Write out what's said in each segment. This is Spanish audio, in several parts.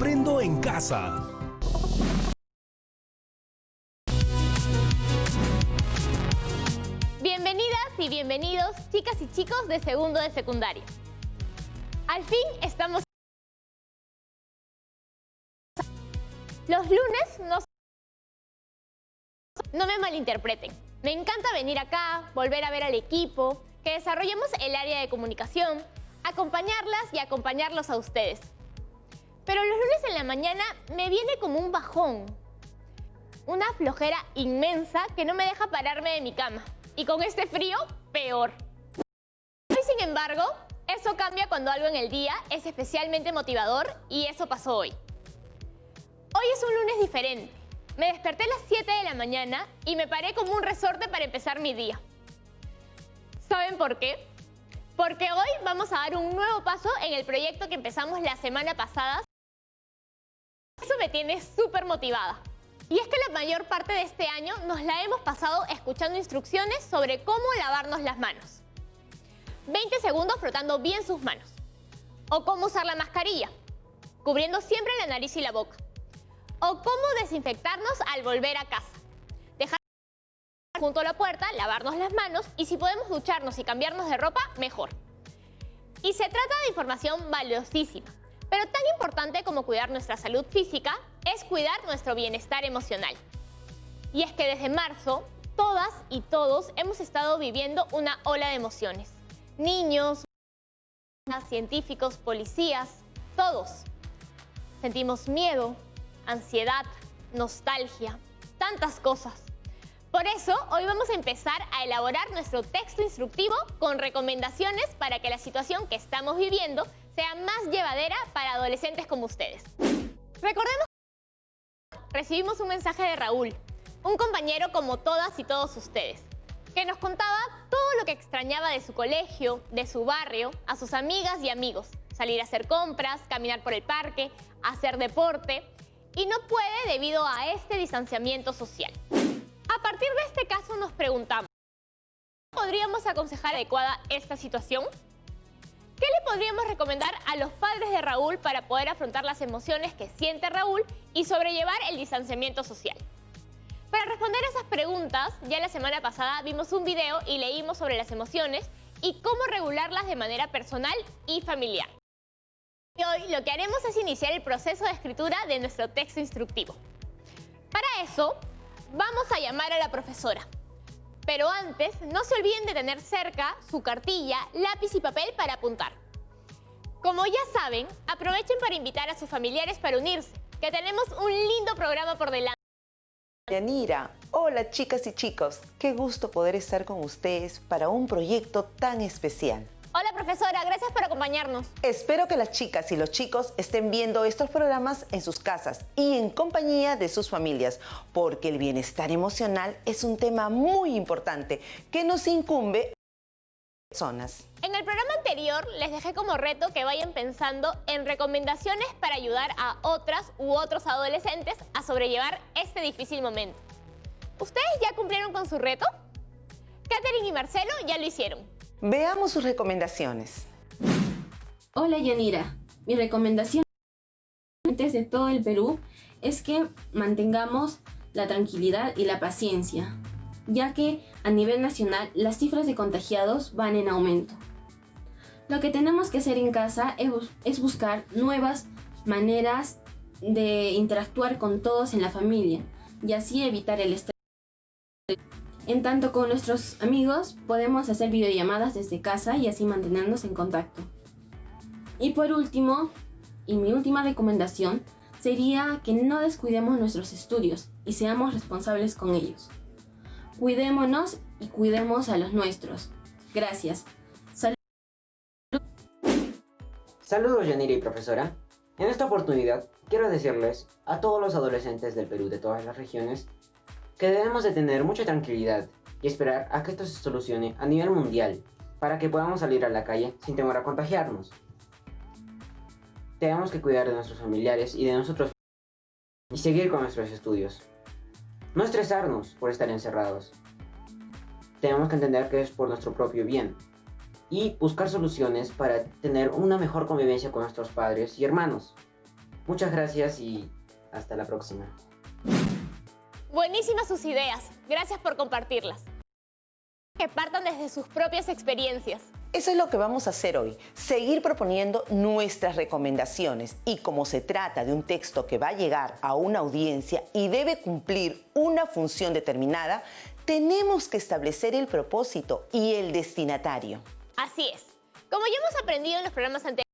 Aprendo en casa. Bienvenidas y bienvenidos, chicas y chicos de segundo de secundaria. Al fin estamos... Los lunes no me malinterpreten. Me encanta venir acá, volver a ver al equipo, que desarrollemos el área de comunicación, acompañarlas y acompañarlos a ustedes. Pero los lunes en la mañana me viene como un bajón, una flojera inmensa que no me deja pararme de mi cama. Y con este frío, peor. Y sin embargo, eso cambia cuando algo en el día es especialmente motivador y eso pasó hoy. Hoy es un lunes diferente. Me desperté a las 7 de la mañana y me paré como un resorte para empezar mi día. ¿Saben por qué? Porque hoy vamos a dar un nuevo paso en el proyecto que empezamos la semana pasada. Eso me tiene súper motivada. Y es que la mayor parte de este año nos la hemos pasado escuchando instrucciones sobre cómo lavarnos las manos. 20 segundos frotando bien sus manos. O cómo usar la mascarilla, cubriendo siempre la nariz y la boca. O cómo desinfectarnos al volver a casa. Dejar junto a la puerta, lavarnos las manos y si podemos ducharnos y cambiarnos de ropa, mejor. Y se trata de información valiosísima, pero tan importante como cuidar nuestra salud física es cuidar nuestro bienestar emocional. Y es que desde marzo, todas y todos hemos estado viviendo una ola de emociones. Niños, científicos, policías, todos. Sentimos miedo, ansiedad, nostalgia, tantas cosas. Por eso, hoy vamos a empezar a elaborar nuestro texto instructivo con recomendaciones para que la situación que estamos viviendo sea más llevadera para adolescentes como ustedes. Recordemos que recibimos un mensaje de Raúl, un compañero como todas y todos ustedes, que nos contaba todo lo que extrañaba de su colegio, de su barrio, a sus amigas y amigos, salir a hacer compras, caminar por el parque, hacer deporte, y no puede debido a este distanciamiento social. A partir de este caso nos preguntamos, ¿cómo podríamos aconsejar adecuada esta situación? ¿Qué le podríamos recomendar a los padres de Raúl para poder afrontar las emociones que siente Raúl y sobrellevar el distanciamiento social? Para responder a esas preguntas, ya la semana pasada vimos un video y leímos sobre las emociones y cómo regularlas de manera personal y familiar. Y hoy lo que haremos es iniciar el proceso de escritura de nuestro texto instructivo. Para eso, vamos a llamar a la profesora. Pero antes, no se olviden de tener cerca su cartilla, lápiz y papel para apuntar. Como ya saben, aprovechen para invitar a sus familiares para unirse, que tenemos un lindo programa por delante. Yanira, hola chicas y chicos, qué gusto poder estar con ustedes para un proyecto tan especial. Hola profesora, gracias por acompañarnos. Espero que las chicas y los chicos estén viendo estos programas en sus casas y en compañía de sus familias, porque el bienestar emocional es un tema muy importante que nos incumbe a las personas. En el programa anterior les dejé como reto que vayan pensando en recomendaciones para ayudar a otras u otros adolescentes a sobrellevar este difícil momento. ¿Ustedes ya cumplieron con su reto? Katherine y Marcelo ya lo hicieron. Veamos sus recomendaciones. Hola Yanira, mi recomendación de todo el Perú es que mantengamos la tranquilidad y la paciencia, ya que a nivel nacional las cifras de contagiados van en aumento. Lo que tenemos que hacer en casa es buscar nuevas maneras de interactuar con todos en la familia y así evitar el estrés. En tanto con nuestros amigos podemos hacer videollamadas desde casa y así mantenernos en contacto. Y por último, y mi última recomendación, sería que no descuidemos nuestros estudios y seamos responsables con ellos. Cuidémonos y cuidemos a los nuestros. Gracias. Saludos Yanira y profesora. En esta oportunidad quiero decirles a todos los adolescentes del Perú de todas las regiones que debemos de tener mucha tranquilidad y esperar a que esto se solucione a nivel mundial para que podamos salir a la calle sin temor a contagiarnos. Tenemos que cuidar de nuestros familiares y de nosotros y seguir con nuestros estudios. No estresarnos por estar encerrados. Tenemos que entender que es por nuestro propio bien y buscar soluciones para tener una mejor convivencia con nuestros padres y hermanos. Muchas gracias y hasta la próxima. Buenísimas sus ideas. Gracias por compartirlas. Que partan desde sus propias experiencias. Eso es lo que vamos a hacer hoy, seguir proponiendo nuestras recomendaciones. Y como se trata de un texto que va a llegar a una audiencia y debe cumplir una función determinada, tenemos que establecer el propósito y el destinatario. Así es. Como ya hemos aprendido en los programas anteriores,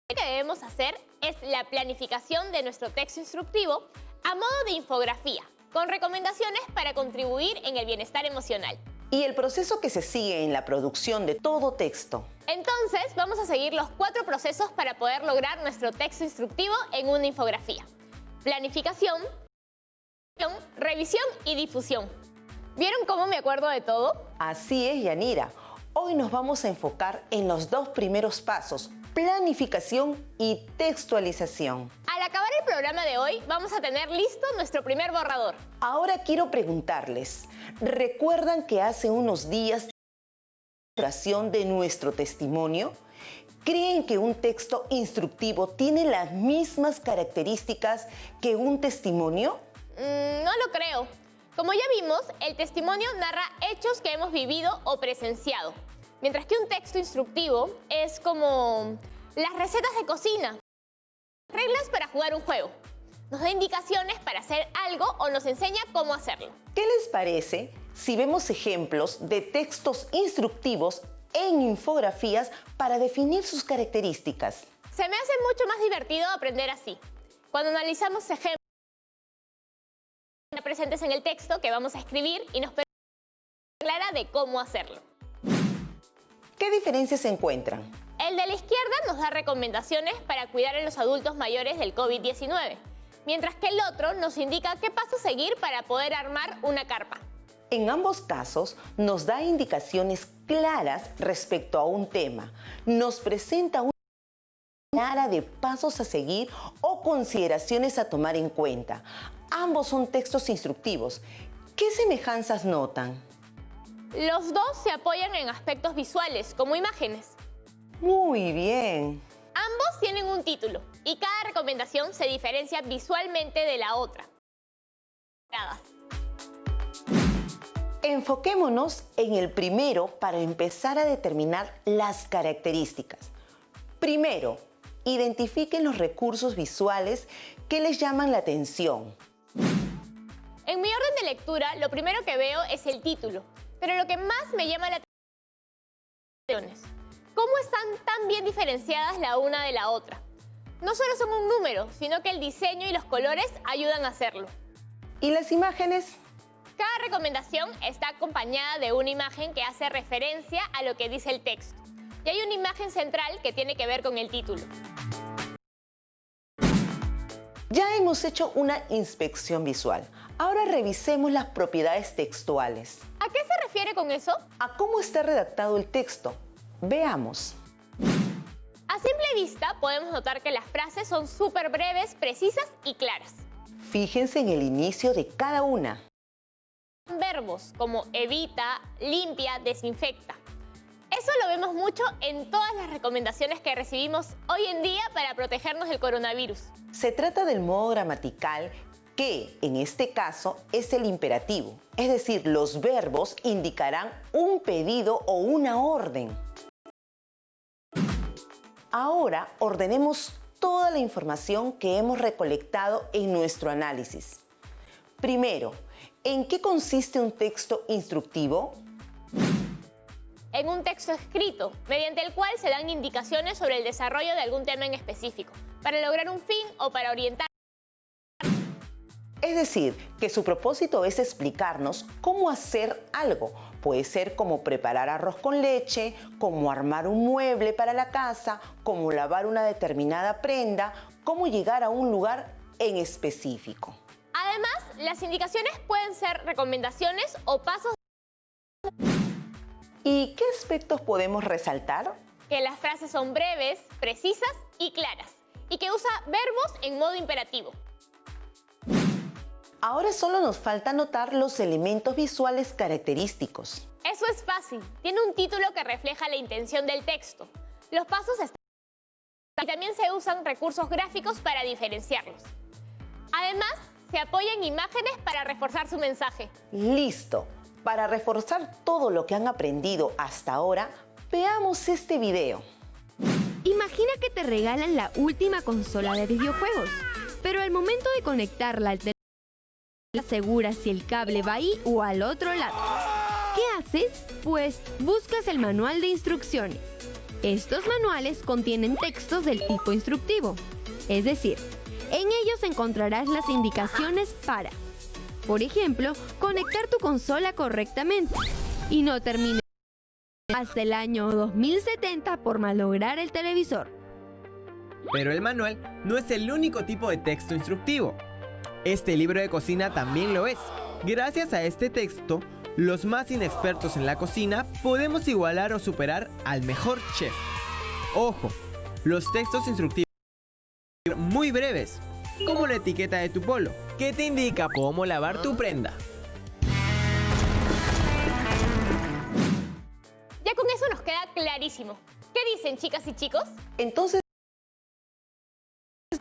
lo que debemos hacer es la planificación de nuestro texto instructivo a modo de infografía, con recomendaciones para contribuir en el bienestar emocional. Y el proceso que se sigue en la producción de todo texto. Entonces, vamos a seguir los 4 procesos para poder lograr nuestro texto instructivo en una infografía. Planificación, revisión y difusión. ¿Vieron cómo me acuerdo de todo? Así es, Yanira. Hoy nos vamos a enfocar en los 2 primeros pasos, planificación y textualización. Al acabar el programa de hoy, vamos a tener listo nuestro primer borrador. Ahora quiero preguntarles, ¿recuerdan que hace unos días elaboración de nuestro testimonio? ¿Creen que un texto instructivo tiene las mismas características que un testimonio? No lo creo. Como ya vimos, el testimonio narra hechos que hemos vivido o presenciado, mientras que un texto instructivo es como las recetas de cocina, reglas para jugar un juego. Nos da indicaciones para hacer algo o nos enseña cómo hacerlo. ¿Qué les parece si vemos ejemplos de textos instructivos en infografías para definir sus características? Se me hace mucho más divertido aprender así, cuando analizamos ejemplos presentes en el texto que vamos a escribir y nos permite clara de cómo hacerlo. ¿Qué diferencias se encuentran? El de la izquierda nos da recomendaciones para cuidar a los adultos mayores del COVID-19, mientras que el otro nos indica qué paso seguir para poder armar una carpa. En ambos casos nos da indicaciones claras respecto a un tema, nos presenta una clara de pasos a seguir o consideraciones a tomar en cuenta. Ambos son textos instructivos. ¿Qué semejanzas notan? Los dos se apoyan en aspectos visuales, como imágenes. Muy bien. Ambos tienen un título y cada recomendación se diferencia visualmente de la otra. Enfoquémonos en el primero para empezar a determinar las características. Primero, identifiquen los recursos visuales que les llaman la atención. En mi orden de lectura, lo primero que veo es el título, pero lo que más me llama la atención es cómo están tan bien diferenciadas la una de la otra. No solo son un número, sino que el diseño y los colores ayudan a hacerlo. ¿Y las imágenes? Cada recomendación está acompañada de una imagen que hace referencia a lo que dice el texto. Y hay una imagen central que tiene que ver con el título. Ya hemos hecho una inspección visual. Ahora revisemos las propiedades textuales. ¿A qué se refiere con eso? A cómo está redactado el texto. Veamos. A simple vista podemos notar que las frases son súper breves, precisas y claras. Fíjense en el inicio de cada una. Verbos como evita, limpia, desinfecta. Eso lo vemos mucho en todas las recomendaciones que recibimos hoy en día para protegernos del coronavirus. Se trata del modo gramatical que, en este caso, es el imperativo. Es decir, los verbos indicarán un pedido o una orden. Ahora ordenemos toda la información que hemos recolectado en nuestro análisis. Primero, ¿en qué consiste un texto instructivo? En un texto escrito, mediante el cual se dan indicaciones sobre el desarrollo de algún tema en específico, para lograr un fin o para orientar. Es decir, que su propósito es explicarnos cómo hacer algo. Puede ser como preparar arroz con leche, como armar un mueble para la casa, como lavar una determinada prenda, cómo llegar a un lugar en específico. Además, las indicaciones pueden ser recomendaciones o pasos. ¿Y qué aspectos podemos resaltar? Que las frases son breves, precisas y claras, y que usa verbos en modo imperativo. Ahora solo nos falta anotar los elementos visuales característicos. Eso es fácil. Tiene un título que refleja la intención del texto. Los pasos están y también se usan recursos gráficos para diferenciarlos. Además, se apoyan imágenes para reforzar su mensaje. Listo. Para reforzar todo lo que han aprendido hasta ahora, veamos este video. Imagina que te regalan la última consola de videojuegos, pero al momento de conectarla al teléfono, no aseguras si el cable va ahí o al otro lado. ¿Qué haces? Pues buscas el manual de instrucciones. Estos manuales contienen textos del tipo instructivo, es decir, en ellos encontrarás las indicaciones para, por ejemplo, conectar tu consola correctamente y no termines hasta el año 2070 por malograr el televisor. Pero el manual no es el único tipo de texto instructivo. Este libro de cocina también lo es. Gracias a este texto, los más inexpertos en la cocina podemos igualar o superar al mejor chef. Ojo, los textos instructivos son muy breves, como la etiqueta de tu polo, que te indica cómo lavar tu prenda. Ya con eso nos queda clarísimo. ¿Qué dicen, chicas y chicos? Entonces,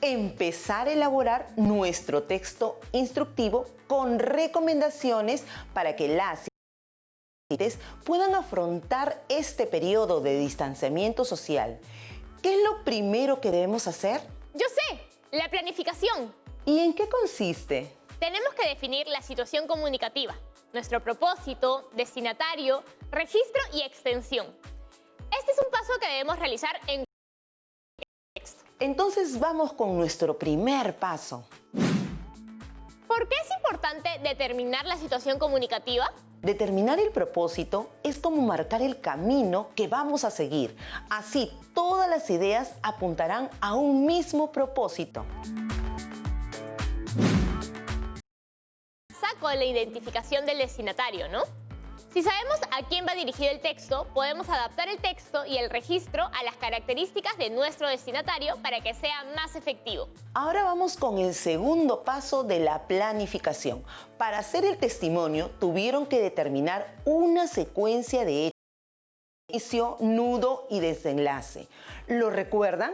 empezar a elaborar nuestro texto instructivo con recomendaciones para que las puedan afrontar este periodo de distanciamiento social. ¿Qué es lo primero que debemos hacer? Yo sé, la planificación. ¿Y en qué consiste? Tenemos que definir la situación comunicativa, nuestro propósito, destinatario, registro y extensión. Este es un paso que debemos realizar en texto. Entonces vamos con nuestro primer paso. ¿Por qué es importante determinar la situación comunicativa? Determinar el propósito es como marcar el camino que vamos a seguir. Así, todas las ideas apuntarán a un mismo propósito. Saco la identificación del destinatario, ¿no? Si sabemos a quién va dirigido el texto, podemos adaptar el texto y el registro a las características de nuestro destinatario para que sea más efectivo. Ahora vamos con el segundo paso de la planificación. Para hacer el testimonio, tuvieron que determinar una secuencia de hechos, inicio, nudo y desenlace. ¿Lo recuerdan?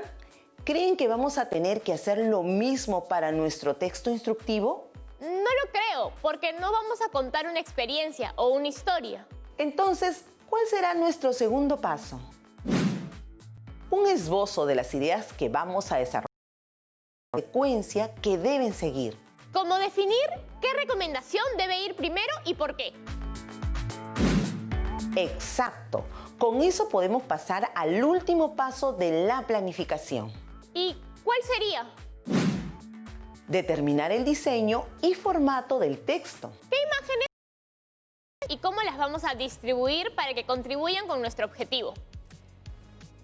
¿Creen que vamos a tener que hacer lo mismo para nuestro texto instructivo? No lo creo, porque no vamos a contar una experiencia o una historia. Entonces, ¿cuál será nuestro segundo paso? Un esbozo de las ideas que vamos a desarrollar, la secuencia que deben seguir. Como definir qué recomendación debe ir primero y por qué. Exacto. Con eso podemos pasar al último paso de la planificación. ¿Y cuál sería? Determinar el diseño y formato del texto. ¿Qué imágenes y cómo las vamos a distribuir para que contribuyan con nuestro objetivo?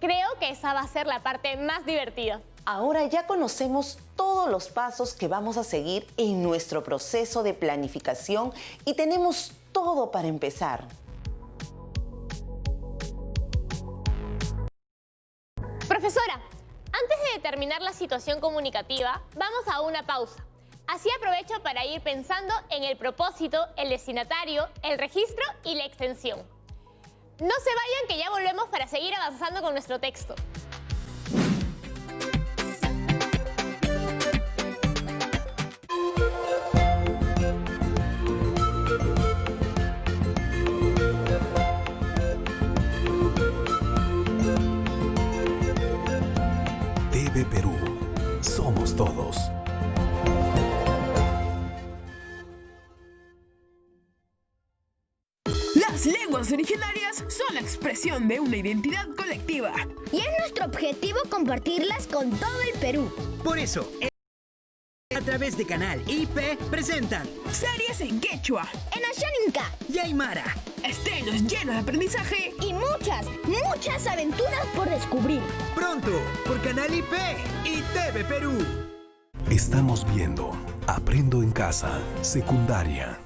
Creo que esa va a ser la parte más divertida. Ahora ya conocemos todos los pasos que vamos a seguir en nuestro proceso de planificación y tenemos todo para empezar. Profesora, antes de determinar la situación comunicativa, vamos a una pausa. Así aprovecho para ir pensando en el propósito, el destinatario, el registro y la extensión. No se vayan, que ya volvemos para seguir avanzando con nuestro texto. TV Perú. Somos todos. Las lenguas originarias son la expresión de una identidad colectiva. Y es nuestro objetivo compartirlas con todo el Perú. Por eso, a través de Canal IP presentan Series en quechua, En Ashaninka. y Aymara. estrenos llenos de aprendizaje Y muchas aventuras por descubrir. Pronto, por Canal IP y TV Perú. Estamos viendo Aprendo en Casa, secundaria.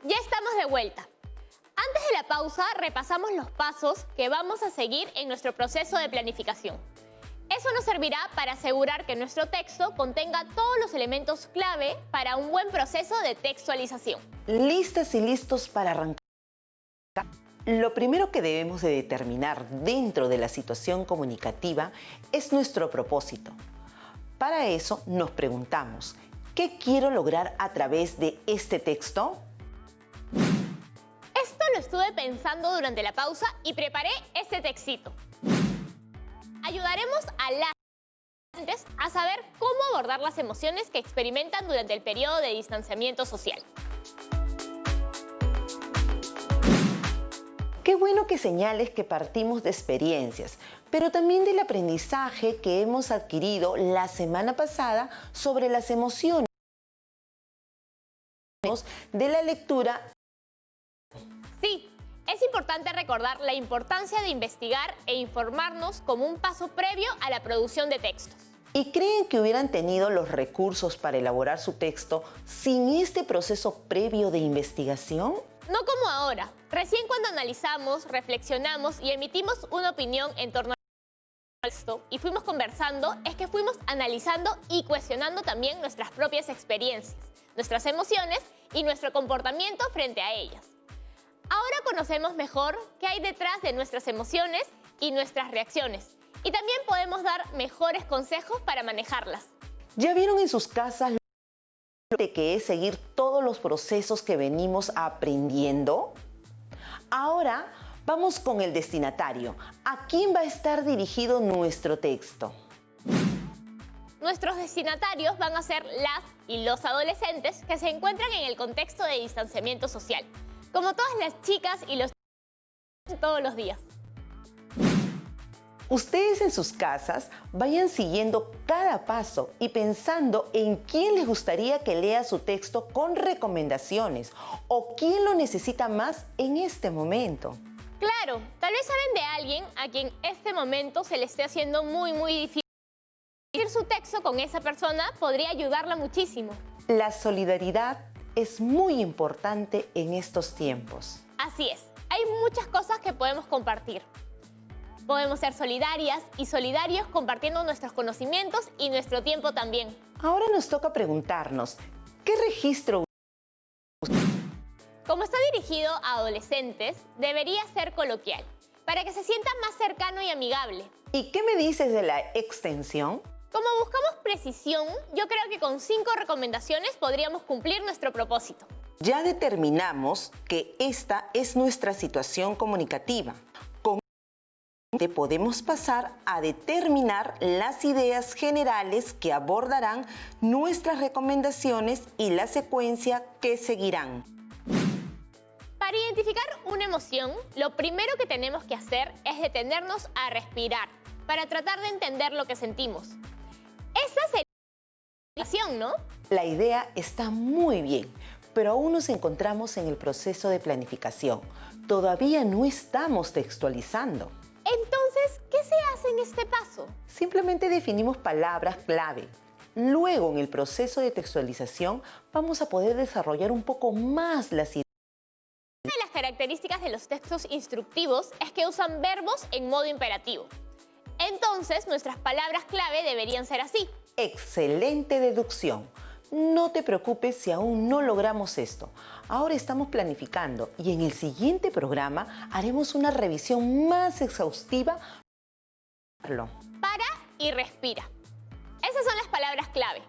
Ya estamos de vuelta. Antes de la pausa, repasamos los pasos que vamos a seguir en nuestro proceso de planificación. Eso nos servirá para asegurar que nuestro texto contenga todos los elementos clave para un buen proceso de textualización. ¿Listas y listos para arrancar? Lo primero que debemos de determinar dentro de la situación comunicativa es nuestro propósito. Para eso nos preguntamos, ¿qué quiero lograr a través de este texto? Esto lo estuve pensando durante la pausa y preparé este textito. Ayudaremos a las adolescentes a saber cómo abordar las emociones que experimentan durante el periodo de distanciamiento social. Qué bueno que señales que partimos de experiencias, pero también del aprendizaje que hemos adquirido la semana pasada sobre las emociones de la lectura. Sí, es importante recordar la importancia de investigar e informarnos como un paso previo a la producción de textos. ¿Y creen que hubieran tenido los recursos para elaborar su texto sin este proceso previo de investigación? No como ahora. Recién cuando analizamos, reflexionamos y emitimos una opinión en torno al texto y fuimos conversando, es que fuimos analizando y cuestionando también nuestras propias experiencias, nuestras emociones y nuestro comportamiento frente a ellas. Ahora conocemos mejor qué hay detrás de nuestras emociones y nuestras reacciones y también podemos dar mejores consejos para manejarlas. ¿Ya vieron en sus casas de que es seguir todos los procesos que venimos aprendiendo? Ahora vamos con el destinatario. ¿A quién va a estar dirigido nuestro texto? Nuestros destinatarios van a ser las y los adolescentes que se encuentran en el contexto de distanciamiento social, como todas las chicas y los chicos todos los días. Ustedes en sus casas vayan siguiendo cada paso y pensando en quién les gustaría que lea su texto con recomendaciones o quién lo necesita más en este momento. Claro, tal vez saben de alguien a quien este momento se le esté haciendo muy difícil. Compartir su texto con esa persona podría ayudarla muchísimo. La solidaridad es muy importante en estos tiempos. Así es, hay muchas cosas que podemos compartir. Podemos ser solidarias y solidarios compartiendo nuestros conocimientos y nuestro tiempo también. Ahora nos toca preguntarnos, ¿qué registro? Como está dirigido a adolescentes, debería ser coloquial, para que se sienta más cercano y amigable. ¿Y qué me dices de la extensión? Como buscamos precisión, yo creo que con 5 recomendaciones podríamos cumplir nuestro propósito. Ya determinamos que esta es nuestra situación comunicativa. Podemos pasar a determinar las ideas generales que abordarán nuestras recomendaciones y la secuencia que seguirán. Para identificar una emoción, lo primero que tenemos que hacer es detenernos a respirar para tratar de entender lo que sentimos. Esa sería la situación, ¿no? La idea está muy bien, pero aún nos encontramos en el proceso de planificación. Todavía no estamos textualizando. Entonces, ¿qué se hace en este paso? Simplemente definimos palabras clave. Luego, en el proceso de textualización, vamos a poder desarrollar un poco más las ideas. Una de las características de los textos instructivos es que usan verbos en modo imperativo. Entonces, nuestras palabras clave deberían ser así. Excelente deducción. No te preocupes si aún no logramos esto. Ahora estamos planificando y en el siguiente programa haremos una revisión más exhaustiva. Para y respira. Esas son las palabras clave.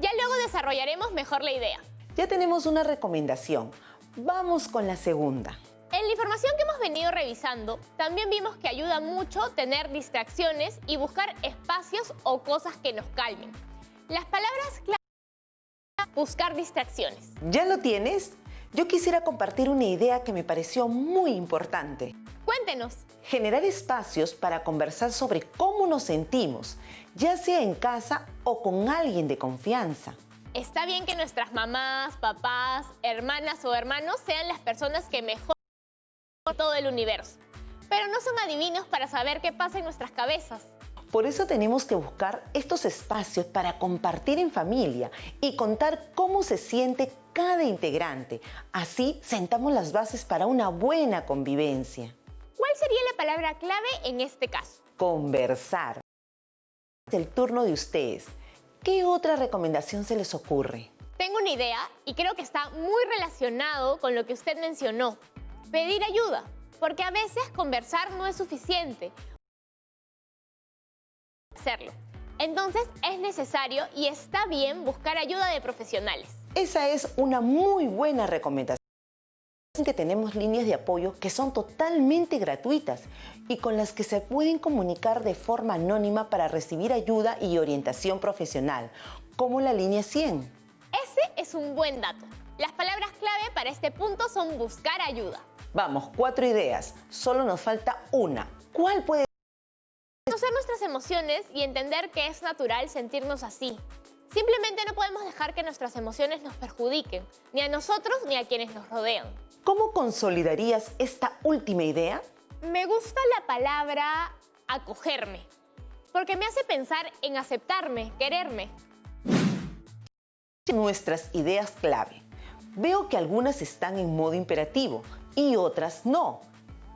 Ya luego desarrollaremos mejor la idea. Ya tenemos una recomendación. Vamos con la segunda. En la información que hemos venido revisando, también vimos que ayuda mucho tener distracciones y buscar espacios o cosas que nos calmen. Las palabras clave: buscar distracciones. ¿Ya lo tienes? Yo quisiera compartir una idea que me pareció muy importante. Cuéntenos. Generar espacios para conversar sobre cómo nos sentimos, ya sea en casa o con alguien de confianza. Está bien que nuestras mamás, papás, hermanas o hermanos sean las personas que mejor conocen todo el universo, pero no son adivinos para saber qué pasa en nuestras cabezas. Por eso tenemos que buscar estos espacios para compartir en familia y contar cómo se siente cada integrante. Así sentamos las bases para una buena convivencia. ¿Cuál sería la palabra clave en este caso? Conversar. Es el turno de ustedes. ¿Qué otra recomendación se les ocurre? Tengo una idea y creo que está muy relacionado con lo que usted mencionó. Pedir ayuda. porque a veces conversar no es suficiente. Hacerlo. Entonces es necesario y está bien buscar ayuda de profesionales. Esa es una muy buena recomendación. Que tenemos líneas de apoyo que son totalmente gratuitas y con las que se pueden comunicar de forma anónima para recibir ayuda y orientación profesional, como la línea 100. Ese es un buen dato. Las palabras clave para este punto son buscar ayuda. Vamos, 4 ideas. Solo nos falta una. ¿Cuál puede ser? Conocer nuestras emociones y entender que es natural sentirnos así. Simplemente no podemos dejar que nuestras emociones nos perjudiquen, ni a nosotros ni a quienes nos rodean. ¿Cómo consolidarías esta última idea? Me gusta la palabra acogerme, porque me hace pensar en aceptarme, quererme. Nuestras ideas clave. Veo que algunas están en modo imperativo y otras no.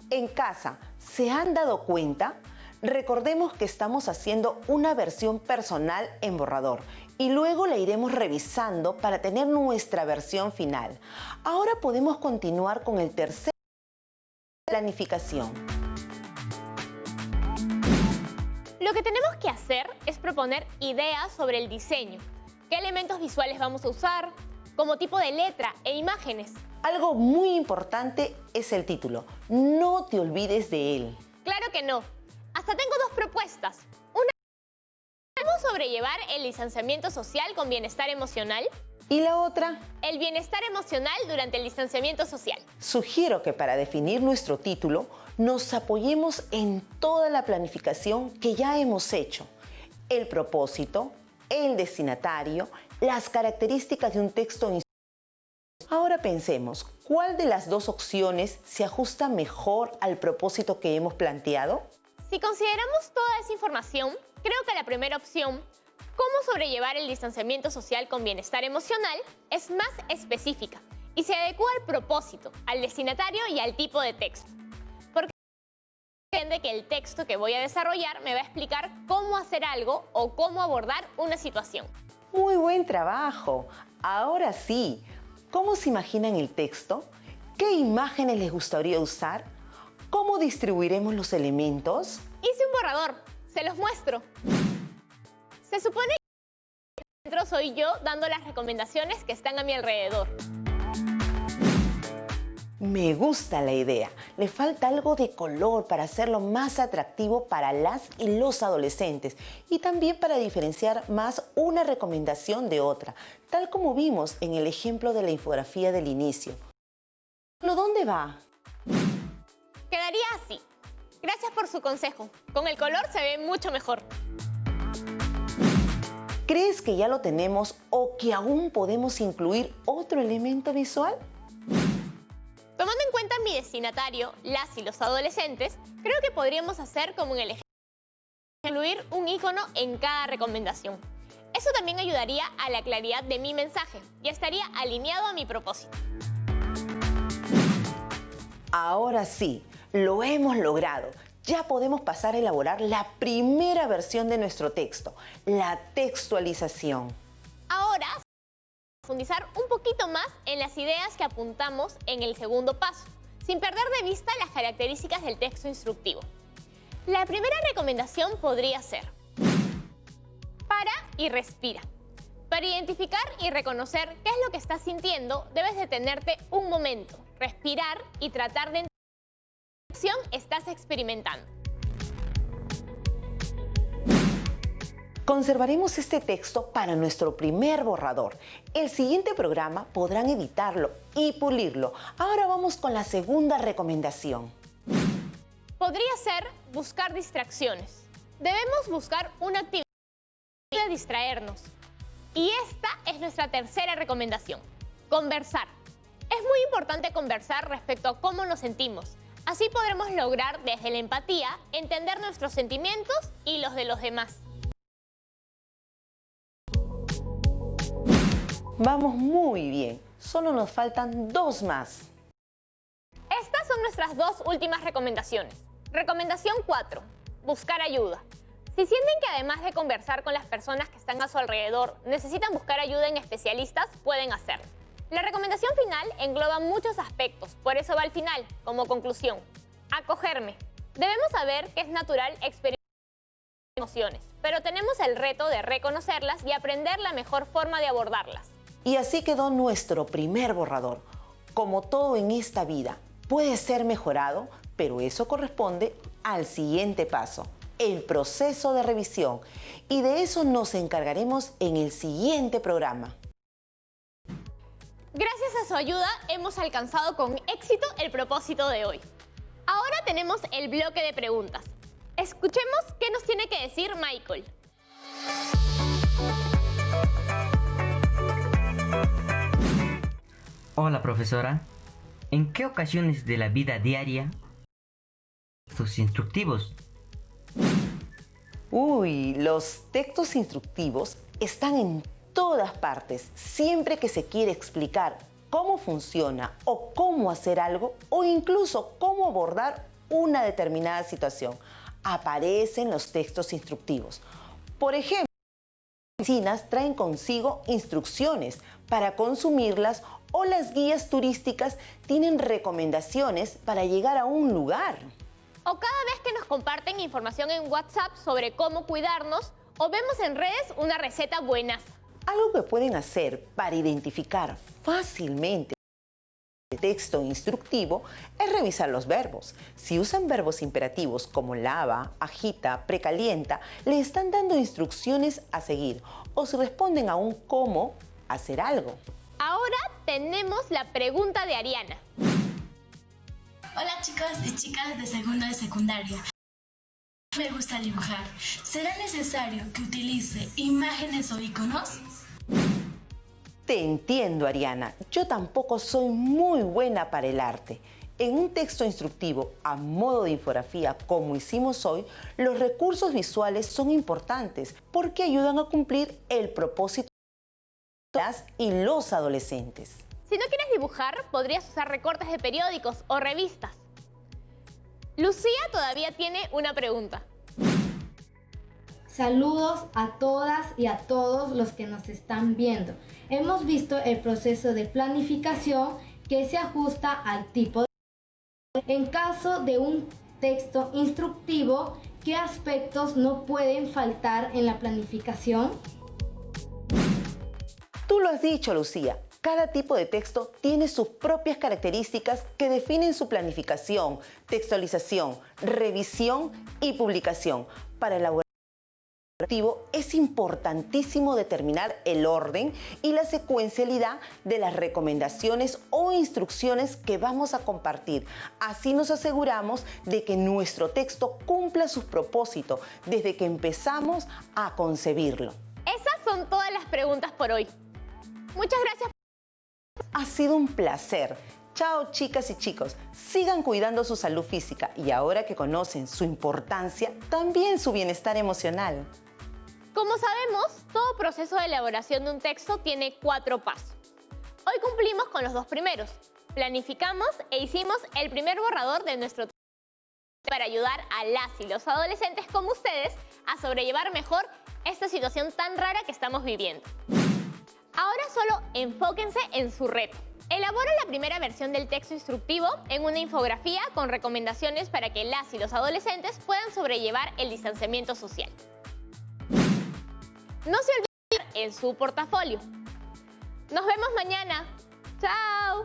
En casa, ¿se han dado cuenta? Recordemos que estamos haciendo una versión personal en borrador y luego la iremos revisando para tener nuestra versión final. Ahora podemos continuar con el tercer planificación. Lo que tenemos que hacer es proponer ideas sobre el diseño. ¿Qué elementos visuales vamos a usar? Como tipo de letra e imágenes. Algo muy importante es el título. No te olvides de él. Claro que no. Hasta tengo 2 propuestas. Una, ¿cómo sobrellevar el distanciamiento social con bienestar emocional? Y la otra, el bienestar emocional durante el distanciamiento social. Sugiero que para definir nuestro título nos apoyemos en toda la planificación que ya hemos hecho. El propósito, el destinatario, las características de un texto. Ahora pensemos, ¿cuál de las 2 opciones se ajusta mejor al propósito que hemos planteado? Si consideramos toda esa información, creo que la primera opción, cómo sobrellevar el distanciamiento social con bienestar emocional, es más específica y se adecua al propósito, al destinatario y al tipo de texto. Porque entiende que el texto que voy a desarrollar me va a explicar cómo hacer algo o cómo abordar una situación. Muy buen trabajo. Ahora sí, ¿cómo se imaginan el texto? ¿Qué imágenes les gustaría usar? ¿Cómo distribuiremos los elementos? Hice un borrador, se los muestro. Se supone que el centro soy yo dando las recomendaciones que están a mi alrededor. Me gusta la idea. Le falta algo de color para hacerlo más atractivo para las y los adolescentes y también para diferenciar más una recomendación de otra, tal como vimos en el ejemplo de la infografía del inicio. ¿Pero dónde va? Quedaría así. Gracias por su consejo. Con el color se ve mucho mejor. ¿Crees que ya lo tenemos o que aún podemos incluir otro elemento visual? Tomando en cuenta mi destinatario, las y los adolescentes, creo que podríamos hacer como en el ejemplo, incluir un icono en cada recomendación. Eso también ayudaría a la claridad de mi mensaje y estaría alineado a mi propósito. Ahora sí, lo hemos logrado. Ya podemos pasar a elaborar la primera versión de nuestro texto, la textualización. Ahora, profundizar un poquito más en las ideas que apuntamos en el segundo paso, sin perder de vista las características del texto instructivo. La primera recomendación podría ser: para y respira. Para identificar y reconocer qué es lo que estás sintiendo, debes detenerte un momento, respirar y tratar de entender qué emoción estás experimentando. Conservaremos este texto para nuestro primer borrador. El siguiente programa podrán editarlo y pulirlo. Ahora vamos con la segunda recomendación. Podría ser buscar distracciones. Debemos buscar una actividad para distraernos. Y esta es nuestra tercera recomendación: conversar. Es muy importante conversar respecto a cómo nos sentimos. Así podremos lograr desde la empatía entender nuestros sentimientos y los de los demás. Vamos muy bien. Solo nos faltan 2 más. Estas son nuestras 2 últimas recomendaciones. Recomendación 4. Buscar ayuda. Si sienten que además de conversar con las personas que están a su alrededor, necesitan buscar ayuda en especialistas, pueden hacerlo. La recomendación final engloba muchos aspectos, por eso va al final, como conclusión. Acogerme. Debemos saber que es natural experimentar emociones, pero tenemos el reto de reconocerlas y aprender la mejor forma de abordarlas. Y así quedó nuestro primer borrador. Como todo en esta vida, puede ser mejorado, pero eso corresponde al siguiente paso, el proceso de revisión. Y de eso nos encargaremos en el siguiente programa. Gracias a su ayuda hemos alcanzado con éxito el propósito de hoy. Ahora tenemos el bloque de preguntas. Escuchemos qué nos tiene que decir Michael. Hola, profesora. ¿En qué ocasiones de la vida diaria textos instructivos? Uy, los textos instructivos están en todas partes, siempre que se quiere explicar cómo funciona o cómo hacer algo o incluso cómo abordar una determinada situación. Aparecen los textos instructivos. Por ejemplo, las oficinas traen consigo instrucciones para consumirlas o las guías turísticas tienen recomendaciones para llegar a un lugar. O cada vez que nos comparten información en WhatsApp sobre cómo cuidarnos o vemos en redes una receta buena. Algo que pueden hacer para identificar fácilmente el texto instructivo es revisar los verbos. Si usan verbos imperativos como lava, agita, precalienta, le están dando instrucciones a seguir. O si responden a un cómo, hacer algo. Ahora tenemos la pregunta de Ariana. Hola chicos y chicas de segundo de secundaria. Me gusta dibujar. ¿Será necesario que utilice imágenes o iconos? Te entiendo, Ariana. Yo tampoco soy muy buena para el arte. En un texto instructivo a modo de infografía como hicimos hoy, los recursos visuales son importantes porque ayudan a cumplir el propósito de las y los adolescentes. Si no quieres dibujar, podrías usar recortes de periódicos o revistas. Lucía todavía tiene una pregunta. Saludos a todas y a todos los que nos están viendo. Hemos visto el proceso de planificación que se ajusta al tipo de... En caso de un texto instructivo, ¿qué aspectos no pueden faltar en la planificación? Tú lo has dicho, Lucía. Cada tipo de texto tiene sus propias características que definen su planificación, textualización, revisión y publicación. Para elaborar un instructivo es importantísimo determinar el orden y la secuencialidad de las recomendaciones o instrucciones que vamos a compartir. Así nos aseguramos de que nuestro texto cumpla sus propósitos desde que empezamos a concebirlo. Esas son todas las preguntas por hoy. Muchas gracias. Ha sido un placer. Chao, chicas y chicos. Sigan cuidando su salud física y ahora que conocen su importancia, también su bienestar emocional. Como sabemos, todo proceso de elaboración de un texto tiene 4 pasos. Hoy cumplimos con los 2 primeros. Planificamos e hicimos el primer borrador de nuestro texto para ayudar a las y los adolescentes como ustedes a sobrellevar mejor esta situación tan rara que estamos viviendo. Ahora solo enfóquense en su reto. Elabora la primera versión del texto instructivo en una infografía con recomendaciones para que las y los adolescentes puedan sobrellevar el distanciamiento social. No se olviden en su portafolio. Nos vemos mañana. ¡Chao!